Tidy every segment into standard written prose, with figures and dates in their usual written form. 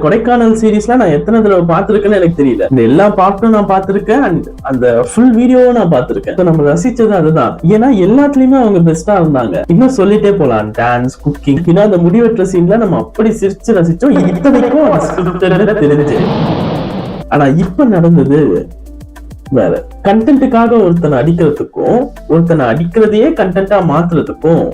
கொடைக்கானல் சீரீஸ்லாம் நான் எத்தனை தடவை பார்த்திருக்கேன்னு எனக்கு தெரியல. இந்த எல்லா பாட்டும் நான் பார்த்திருக்கேன், அந்த ஃபுல் வீடியோவும் நான் பார்த்திருக்கேன். நம்ம ரசிச்சது அதுதான். ஏன்னா எல்லாத்துலயுமே அவங்க பெஸ்டா இருந்தாங்க. இன்னும் சொல்லிட்டே போலாம், டான்ஸ், குக்கிங், ஏன்னா அந்த முடிவெற்ற சீன்ல நம்ம அப்படி சிரிச்சு ரசிச்சோம். இத்தனைக்கும் தெரிஞ்சு. ஆனா இப்ப நடந்தது வேற. கண்டென்ட்டுக்காக ஒருத்தனை அடிக்கிறதுக்கும் ஒருத்தனை அடிக்கிறதையே கண்டென்ட்டா மாத்துறதுக்கும்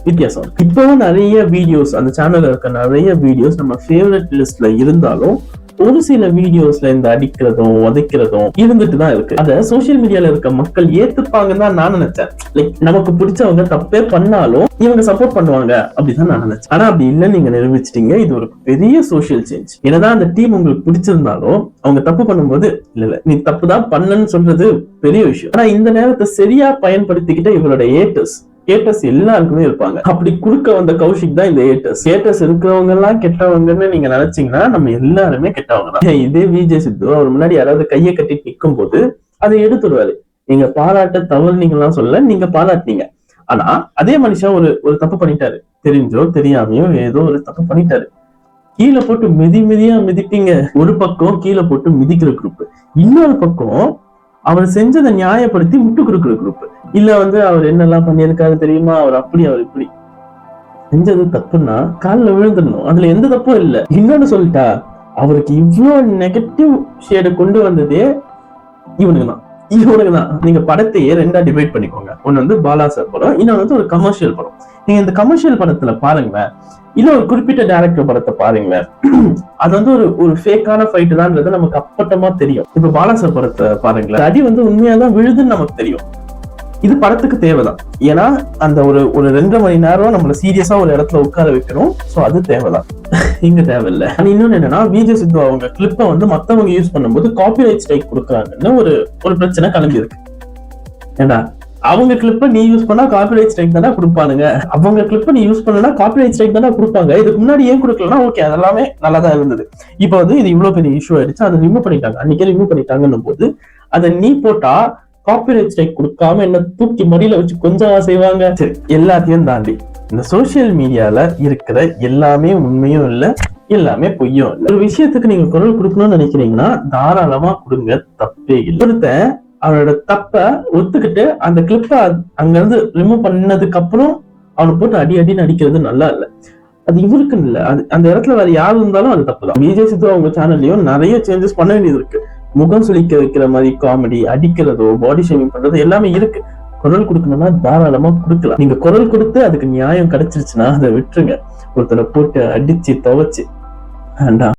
வித்தியாசம். இப்பவும் நிறைய வீடியோஸ் அந்த சேனல்ல இருக்க நிறைய வீடியோஸ் நம்ம ஃபேவரட் லிஸ்ட்ல இருந்தாலும் ஒரு சில வீடியோஸ்ல இந்த அடிக்கிறதும் உதைக்கிறதும் இருந்துட்டு தான் இருக்கு. அத சோசியல் மீடியால இருக்க மக்கள் ஏத்துப்பாங்கன்னு தான் நான் நினைச்சேன். லைக் நமக்கு பிடிச்சவங்க தப்பே பண்ணாலும் இவங்க சப்போர்ட் பண்ணுவாங்க அப்படிதான் நான் நினைச்சேன். ஆனா அப்படி இல்லைன்னு நீங்க நிரூபிச்சிட்டீங்க. இது ஒரு பெரிய சோசியல் சேஞ்ச். என்னதான் அந்த டீம் உங்களுக்கு பிடிச்சிருந்தாலும் அவங்க தப்பு பண்ணும்போது இல்ல நீ தப்பு தான் பண்ணன்னு சொல்றது பெரிய விஷயம். ஆனா இந்த நேரத்தை சரியா பயன்படுத்திக்கிட்ட இவரோட ஏட்டர்ஸ் எல்லாருக்குமே இருப்பாங்க. அப்படி குறுக்க வந்த கௌஷிக் தான் இந்த ஏட்டர்ஸ் இருக்கிறவங்க எல்லாம் கெட்டவங்கன்னு நீங்க நினைச்சீங்கன்னா நம்ம எல்லாருமே கெட்டவங்க தான். இதே விஜய் சித்து அவர் முன்னாடி யாராவது கையை கட்டிட்டு நிற்கும் போது அதை எடுத்துடுவாரு. நீங்க பாராட்ட தவறு நீங்கலாம் சொல்ல, நீங்க பாராட்டினீங்க. ஆனா அதே மனுஷன் ஒரு தப்பு பண்ணிட்டாரு, தெரிஞ்சோ தெரியாமையோ ஏதோ ஒரு தப்பு பண்ணிட்டாரு, கீழே போட்டு மிதியா மிதிப்பீங்க. ஒரு பக்கம் கீழே போட்டு மிதிக்கிற குரூப், இன்னொரு பக்கம் அவர் செஞ்சதை நியாயப்படுத்தி முட்டு கொடுக்குற குரூப். இல்ல அவர் என்னெல்லாம் பண்ணியிருக்காரு தெரியுமா, அவர் அப்படி அவர் இப்படி செஞ்சது தப்புன்னா காலில் விழுந்துடணும், அதுல எந்த தப்பும் இல்லை. இன்னொன்னு சொல்லிட்டா, அவருக்கு இவ்வளவு நெகட்டிவ் ஷேடு கொண்டு வந்ததே இவனுக்கு தான். நீங்க படத்தையே ரெண்டா டிவைட் பண்ணிக்கோங்க. ஒன்னு பாலா சார் படம், இன்னொன்னு ஒரு கமர்ஷியல் படம். நீங்க இந்த கமர்ஷியல் படத்துல பாருங்களேன், இல்ல ஒரு குறிப்பிட்ட டைரக்டர் படத்தை பாருங்களேன், அது ஒரு ஃபேக்கான ஃபைட் தான்ன்றது நமக்கு அப்பட்டமா தெரியும். இப்ப பாலா சார் படத்தை பாருங்களேன், அடி உண்மையாதான் விழுதுன்னு நமக்கு தெரியும். இது படத்துக்கு தேவைதான். ஏன்னா அந்த ஒரு 2.5 மணி நேரம் நம்மள சீரியஸா ஒரு இடத்துல உட்கார வைக்கணும். சோ அது தேவைதான், இங்க தேவையில்லை. இன்னொன்னு என்னன்னா, விஜய் சித்து அவங்க கிளிப்பை மத்தவங்க யூஸ் பண்ணும்போது காப்பிரைட் ஸ்ட்ரைக் கொடுக்குறாங்கன்னு ஒரு பிரச்சனை கிளம்பி இருக்கு. ஏண்டா அவங்க கிளிப்பை நீ யூஸ் பண்ணா காப்பிரைட் ஸ்ட்ரைக் தானே கொடுப்பானுங்க, அவங்க கிளிப்பை நீ யூஸ் பண்ணா காப்பிரைட் ஸ்ட்ரைக் தானே கொடுப்பாங்க. இதுக்கு முன்னாடி ஏன் கொடுக்கலன்னா ஓகே, அதெல்லாமே நல்லா தான் இருந்தது. இப்போ இது இவ்வளவு பெரிய இஷ்யூ ஆயிடுச்சு, அதை ரிமூவ் பண்ணிட்டாங்க. அன்னைக்கே ரிமூவ் பண்ணிட்டாங்கன்னும் போது அதை நீ போட்டா காப்பிரைட் ஸ்ட்ரைக் கொடுக்காம என்ன தூக்கி மடியில வச்சு கொஞ்சம் செய்வாங்க. எல்லாத்தையும் தாண்டி இந்த சோசியல் மீடியால இருக்கிற எல்லாமே உண்மையும் இல்ல, எல்லாமே பொய்யும் இல்ல. ஒரு விஷயத்துக்கு நீங்க குரல் கொடுக்கணும்னு நினைக்கிறீங்கன்னா தாராளமா கொடுங்க, தப்பே இல்லை. ஒருத்தன் அவனோட தப்ப ஒத்துக்கிட்டு அந்த கிளிப்ப அங்க இருந்து ரிமூவ் பண்ணதுக்கு அப்புறம் அவனை போட்டு அடின்னு அடிக்கிறது நல்லா இல்ல. அது இவருக்குன்னு இல்ல, அந்த இடத்துல வேற யாரு இருந்தாலும் அது தப்புதான். விஜய் சித்து அவங்க சேனல்லையும் நிறைய சேஞ்சஸ் பண்ண வேண்டியது இருக்கு. முகம் சுளிக்க வைக்கிற மாதிரி காமெடி, அடிக்கிறதோ பாடி ஷேமிங் பண்றதோ எல்லாமே இருக்கு. குரல் கொடுக்கணும்னா தாராளமா கொடுக்கலாம். நீங்க குரல் கொடுத்து அதுக்கு நியாயம் கிடைச்சிருச்சுன்னா அதை விட்டுருங்க. ஒருத்தரை போட்டு அடிச்சு துவைச்சு வேண்டாம்.